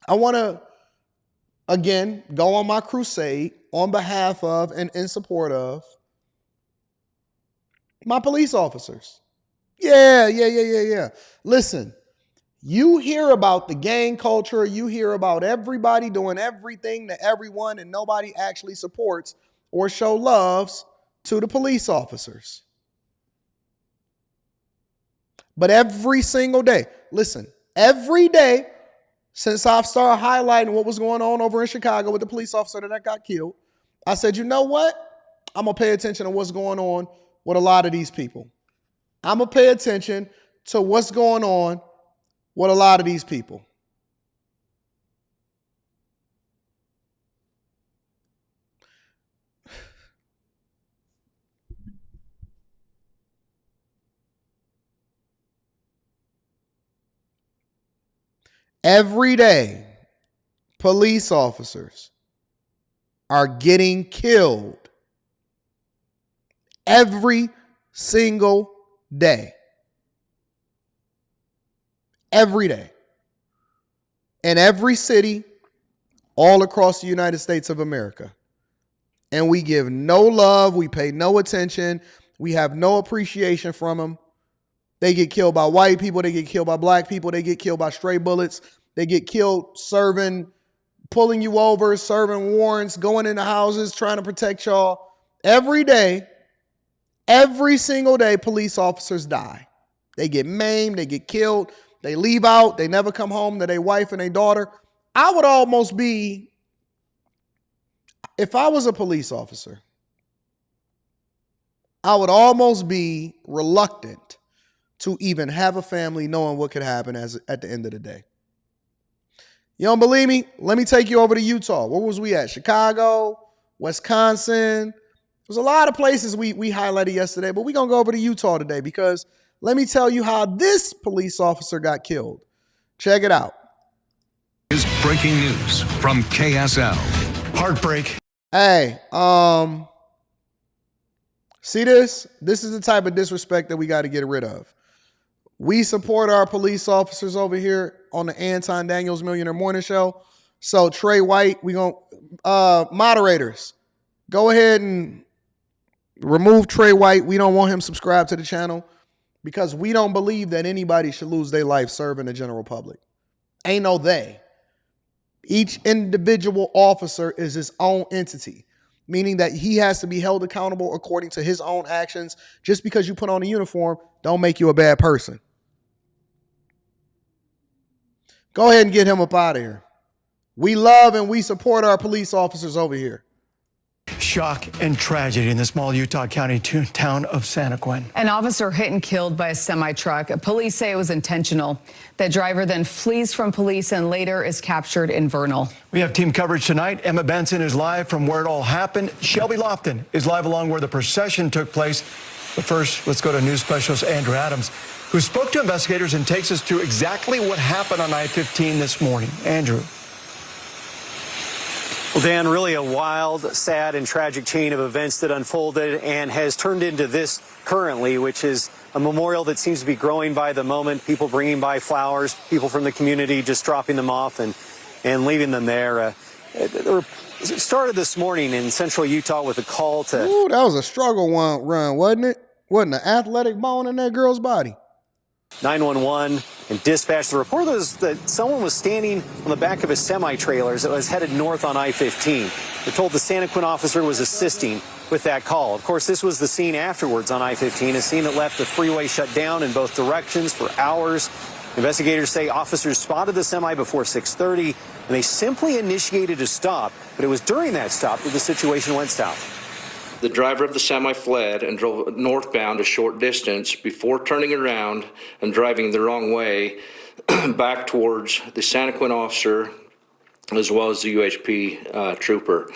I want to, again, go on my crusade on behalf of and in support of my police officers. Yeah. Listen, you hear about the gang culture. You hear about everybody doing everything to everyone, and nobody actually supports or show loves to the police officers. But every single day, listen, every day since I've started highlighting what was going on over in Chicago with the police officer that got killed, I said, you know what? I'm going to pay attention to what's going on with a lot of these people. I'm going to pay attention to what's going on with a lot of these people. Every day, police officers are getting killed. Every single day. Every day. In every city, all across the United States of America. And we give no love. We pay no attention. We have no appreciation from them. They get killed by white people. They get killed by black people. They get killed by stray bullets. They get killed pulling you over, serving warrants, going into houses, trying to protect y'all. Every day, every single day, police officers die. They get maimed. They get killed. They leave out. They never come home to their wife and their daughter. I would almost be, if I was a police officer, I would almost be reluctant to even have a family knowing what could happen at the end of the day. You don't believe me? Let me take you over to Utah. Where was we at? Chicago, Wisconsin. There's a lot of places we highlighted yesterday, but we're going to go over to Utah today because let me tell you how this police officer got killed. Check it out. Is breaking news from KSL. Heartbreak. Hey, see this? This is the type of disrespect that we got to get rid of. We support our police officers over here on the Anton Daniels Millionaire Morning Show. So Trey White, we going moderators, go ahead and remove Trey White. We don't want him subscribed to the channel because we don't believe that anybody should lose their life serving the general public. Ain't no they. Each individual officer is his own entity, meaning that he has to be held accountable according to his own actions. Just because you put on a uniform, don't make you a bad person. Go ahead and get him up out of here. We love and we support our police officers over here. Shock and tragedy in the small Utah County town of Santaquin. An officer hit and killed by a semi-truck. Police say it was intentional. The driver then flees from police and later is captured in Vernal. We have team coverage tonight. Emma Benson is live from where it all happened. Shelby Lofton is live along where the procession took place. But first, let's go to news specialist Andrew Adams, who spoke to investigators and takes us through exactly what happened on I-15 this morning. Andrew. Well, Dan, really a wild, sad, and tragic chain of events that unfolded and has turned into this currently, which is a memorial that seems to be growing by the moment. People bringing by flowers, people from the community just dropping them off and leaving them there. It started this morning in central Utah with a call to... Ooh, that was a struggle run, wasn't it? Wasn't an athletic bone in that girl's body. 911 and dispatch. The report was that someone was standing on the back of a semi-trailer that was headed north on I-15. They're told the Santaquin officer was assisting with that call. Of course, this was the scene afterwards on I-15, a scene that left the freeway shut down in both directions for hours. Investigators say officers spotted the semi before 6:30, and they simply initiated a stop. But it was during that stop that the situation went south. The driver of the semi fled and drove northbound a short distance before turning around and driving the wrong way back towards the Santaquin officer as well as the UHP trooper.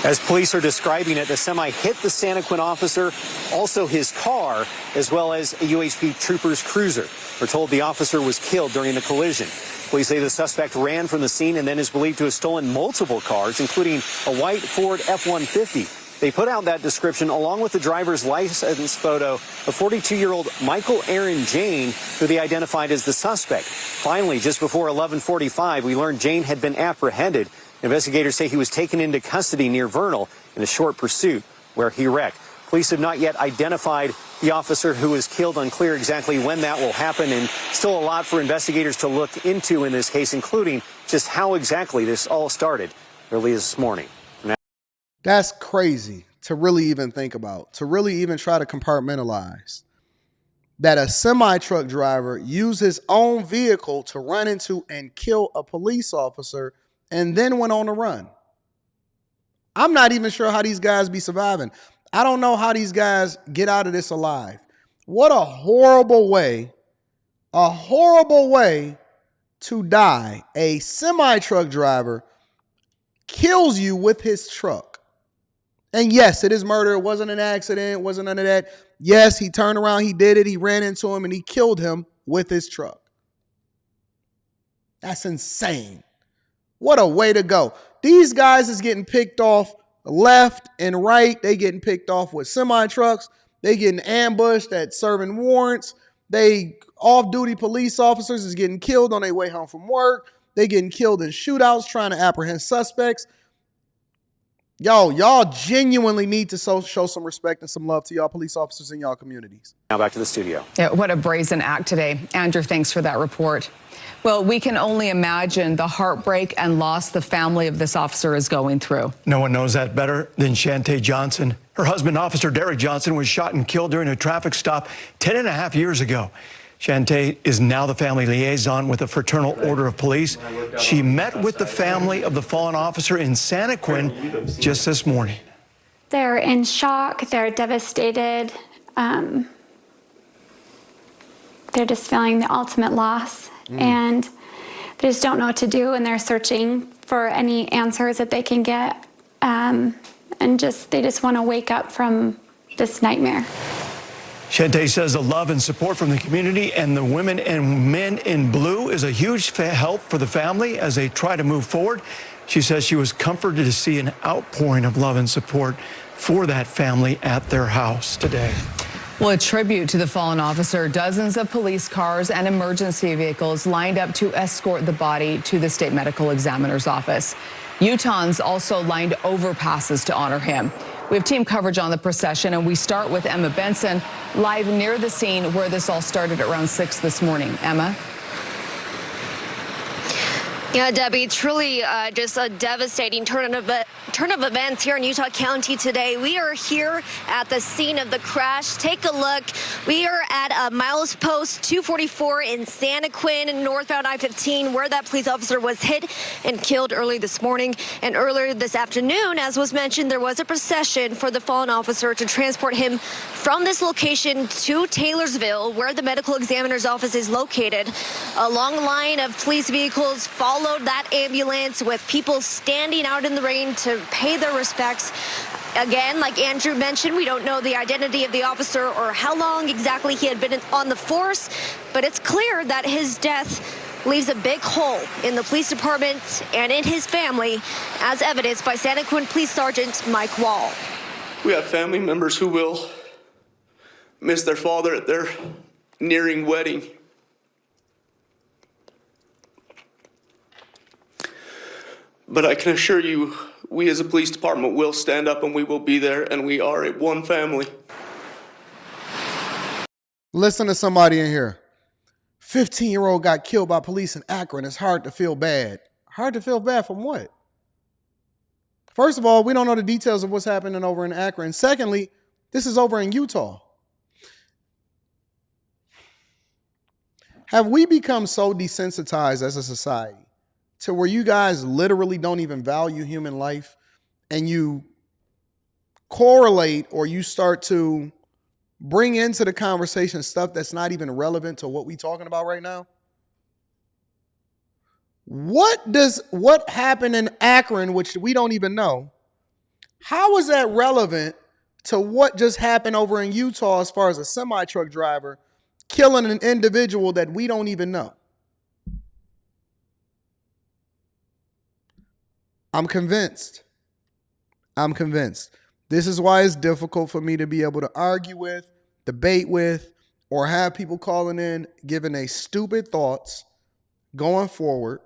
As police are describing it, the semi hit the Santaquin officer, also his car, as well as a UHP trooper's cruiser. We're told the officer was killed during the collision. Police say the suspect ran from the scene and then is believed to have stolen multiple cars, including a white Ford F-150. They put out that description along with the driver's license photo of 42-year-old Michael Aaron Jane, who they identified as the suspect. Finally, just before 11:45, we learned Jane had been apprehended. Investigators say he was taken into custody near Vernal in a short pursuit where he wrecked. Police have not yet identified the officer who was killed. Unclear exactly when that will happen, and still a lot for investigators to look into in this case, including just how exactly this all started early this morning. That's crazy to really even think about, to really even try to compartmentalize that a semi-truck driver used his own vehicle to run into and kill a police officer and then went on a run. I'm not even sure how these guys be surviving. I don't know how these guys get out of this alive. What a horrible way to die. A semi-truck driver kills you with his truck. And yes, it is murder. It wasn't an accident. It wasn't none of that. Yes, he turned around, he did it, he ran into him, and he killed him with his truck. That's insane. What a way to go. These guys is getting picked off left and right. They getting picked off with semi-trucks. They getting ambushed at serving warrants. They off-duty police officers is getting killed on their way home from work. They getting killed in shootouts trying to apprehend suspects. Y'all genuinely need to show some respect and some love to y'all police officers in y'all communities. Now back to the studio. Yeah, what a brazen act today. Andrew, thanks for that report. Well, we can only imagine the heartbreak and loss the family of this officer is going through. No one knows that better than Shantae Johnson. Her husband, Officer Derek Johnson, was shot and killed during a traffic stop 10.5 years ago. Shantae is now the family liaison with the Fraternal Order of Police. She met with the family of the fallen officer in Santaquin just this morning. They're in shock. They're devastated. They're just feeling the ultimate loss. And they just don't know what to do, and they're searching for any answers that they can get. And they just want to wake up from this nightmare. Shantae says the love and support from the community and the women and men in blue is a huge help for the family as they try to move forward. She says she was comforted to see an outpouring of love and support for that family at their house today. Well, a tribute to the fallen officer. Dozens of police cars and emergency vehicles lined up to escort the body to the state medical examiner's office. Utahns also lined overpasses to honor him. We have team coverage on the procession, and we start with Emma Benson live near the scene where this all started at around 6 this morning. Emma? Yeah, Debbie, truly just a devastating turn of events here in Utah County today. We are here at the scene of the crash. Take a look. We are at milepost 244 in Santaquin, northbound I-15, where that police officer was hit and killed early this morning. And earlier this afternoon, as was mentioned, there was a procession for the fallen officer to transport him from this location to Taylorsville, where the medical examiner's office is located. A long line of police vehicles followed that ambulance, with people standing out in the rain to pay their respects. Again, like Andrew mentioned, we don't know the identity of the officer or how long exactly he had been on the force, but it's clear that his death leaves a big hole in the police department and in his family, as evidenced by Santaquin Police Sergeant Mike Wall. We have family members who will miss their father at their nearing wedding. But I can assure you, we as a police department will stand up and we will be there, and we are one family. Listen to somebody in here. 15-year-old got killed by police in Akron. It's hard to feel bad. Hard to feel bad from what? First of all, we don't know the details of what's happening over in Akron. Secondly, this is over in Utah. Have we become so desensitized as a society to where you guys literally don't even value human life, and you correlate or you start to bring into the conversation stuff that's not even relevant to what we're talking about right now? What happened in Akron, which we don't even know, how is that relevant to what just happened over in Utah as far as a semi-truck driver killing an individual that we don't even know? I'm convinced This is why it's difficult for me to be able to argue with, debate with, or have people calling in, giving their stupid thoughts going forward.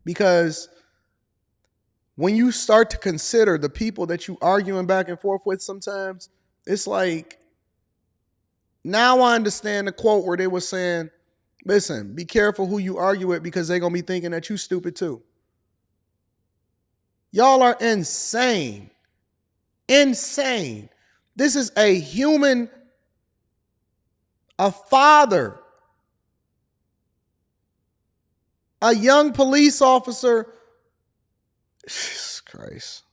Because when you start to consider the people that you arguing back and forth with sometimes, it's like, now I understand the quote where they were saying, listen, be careful who you argue with because they're going to be thinking that you stupid too. Y'all are insane. Insane. This is a human, a father, a young police officer. Jesus Christ.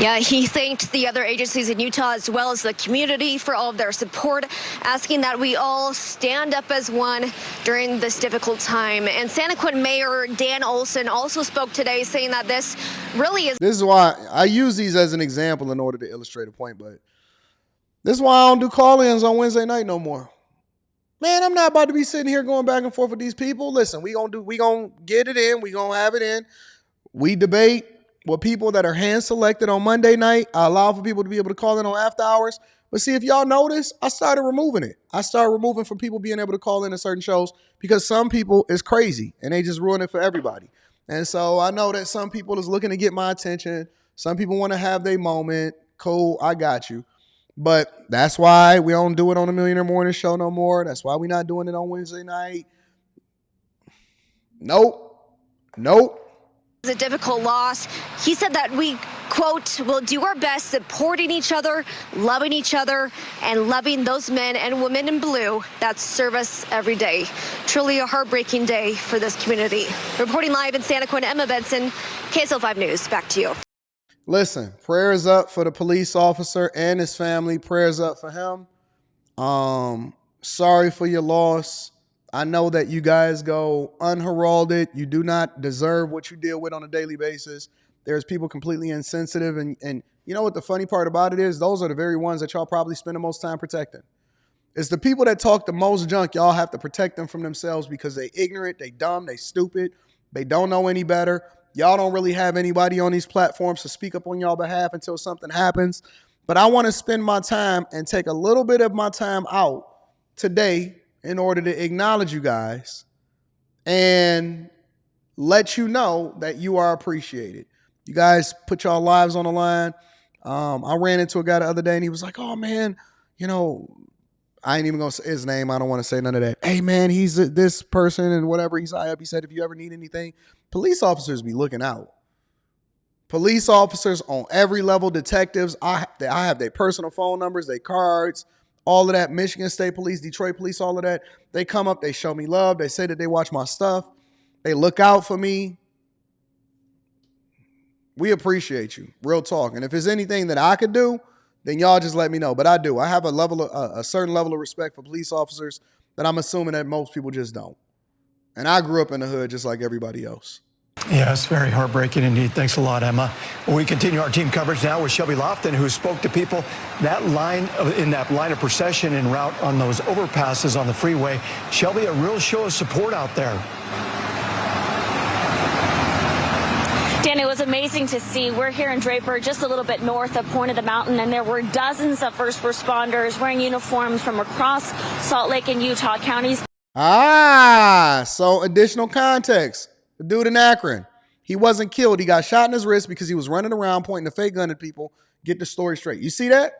Yeah, he thanked the other agencies in Utah as well as the community for all of their support, asking that we all stand up as one during this difficult time. And Santaquin Mayor Dan Olson also spoke today, saying that this really is... This is why I use these as an example in order to illustrate a point, but this is why I don't do call-ins on Wednesday night no more. Man, I'm not about to be sitting here going back and forth with these people. Listen, we gonna get it in. We gonna have it in. We debate with people that are hand selected on Monday night. I allow for people to be able to call in on after hours. But see, if y'all notice, I started removing it. I started removing from people being able to call in to certain shows because some people is crazy and they just ruin it for everybody. And so I know that some people is looking to get my attention. Some people want to have their moment. Cool, I got you. But that's why we don't do it on the Millionaire Morning Show no more. That's why we're not doing it on Wednesday night. Nope. A difficult loss. He said that we, quote, will do our best supporting each other, loving each other, and loving those men and women in blue that serve us every day. Truly a heartbreaking day for this community. Reporting live in Santaquin, Emma Benson, KSL 5 News. Back to you. Listen, prayers up for the police officer and his family. Prayers up for him. Sorry for your loss. I know that you guys go unheralded. You do not deserve what you deal with on a daily basis. There's people completely insensitive. And you know what the funny part about it is? Those are the very ones that y'all probably spend the most time protecting. It's the people that talk the most junk. Y'all have to protect them from themselves because they ignorant, they dumb, they stupid. They don't know any better. Y'all don't really have anybody on these platforms to speak up on y'all behalf until something happens. But I want to spend my time and take a little bit of my time out today in order to acknowledge you guys and let you know that you are appreciated. You guys put y'all lives on the line. I ran into a guy the other day and he was like, oh man, you know, I ain't even gonna say his name. I don't want to say none of that. Hey man, he's this person and whatever. He's high up. He said, if you ever need anything, police officers be looking out. Police officers on every level, detectives, I have their personal phone numbers, their cards, all of that. Michigan State Police, Detroit Police, all of that. They come up, they show me love. They say that they watch my stuff. They look out for me. We appreciate you. Real talk. And if there's anything that I could do, then y'all just let me know. But I do. I have a certain level of respect for police officers that I'm assuming that most people just don't. And I grew up in the hood just like everybody else. Yeah, it's very heartbreaking indeed. Thanks a lot, Emma. Well, we continue our team coverage now with Shelby Lofton, who spoke to people in that line of procession en route on those overpasses on the freeway. Shelby, a real show of support out there. Dan, it was amazing to see. We're here in Draper, just a little bit north of Point of the Mountain, and there were dozens of first responders wearing uniforms from across Salt Lake and Utah counties. So additional context. The dude in Akron, he wasn't killed. He got shot in his wrist because he was running around pointing a fake gun at people. Get the story straight. You see that?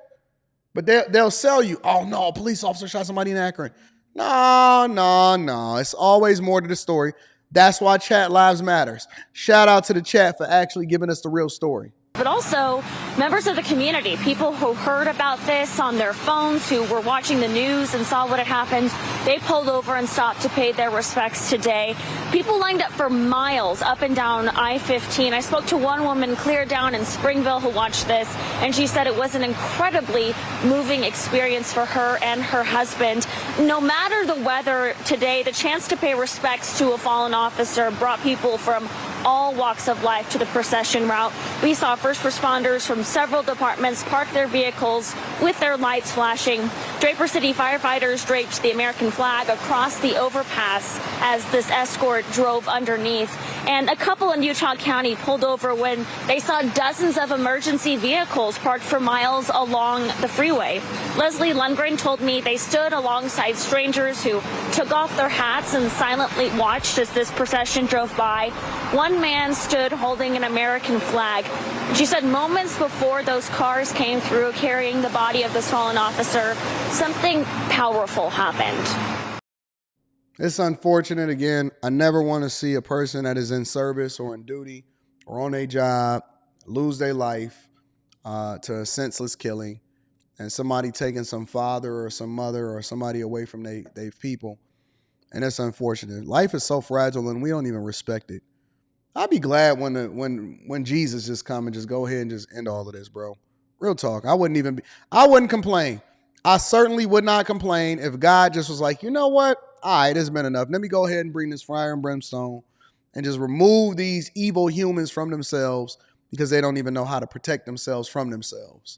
But they'll sell you, oh no, a police officer shot somebody in Akron. No. It's always more to the story. That's why Chat Lives Matters. Shout out to the chat for actually giving us the real story. But also members of the community, people who heard about this on their phones, who were watching the news and saw what had happened. They pulled over and stopped to pay their respects today. People lined up for miles up and down I-15. I spoke to one woman clear down in Springville who watched this, and she said it was an incredibly moving experience for her and her husband. No matter the weather today, the chance to pay respects to a fallen officer brought people from all walks of life to the procession route. We saw first responders from several departments park their vehicles with their lights flashing. Draper City firefighters draped the American flag across the overpass as this escort drove underneath. And a couple in Utah County pulled over when they saw dozens of emergency vehicles parked for miles along the freeway. Leslie Lundgren told me they stood alongside strangers who took off their hats and silently watched as this procession drove by. One man stood holding an American flag. She said moments before those cars came through carrying the body of this fallen officer, something powerful happened. It's unfortunate. Again, I never want to see a person that is in service or in duty or on a job lose their life to a senseless killing, and somebody taking some father or some mother or somebody away from their people. And it's unfortunate. Life is so fragile and we don't even respect it. I'd be glad when Jesus just come and just go ahead and just end all of this, bro. Real talk. I wouldn't complain. I certainly would not complain if God just was like, you know what? All right, it's been enough. Let me go ahead and bring this fire and brimstone and just remove these evil humans from themselves because they don't even know how to protect themselves from themselves.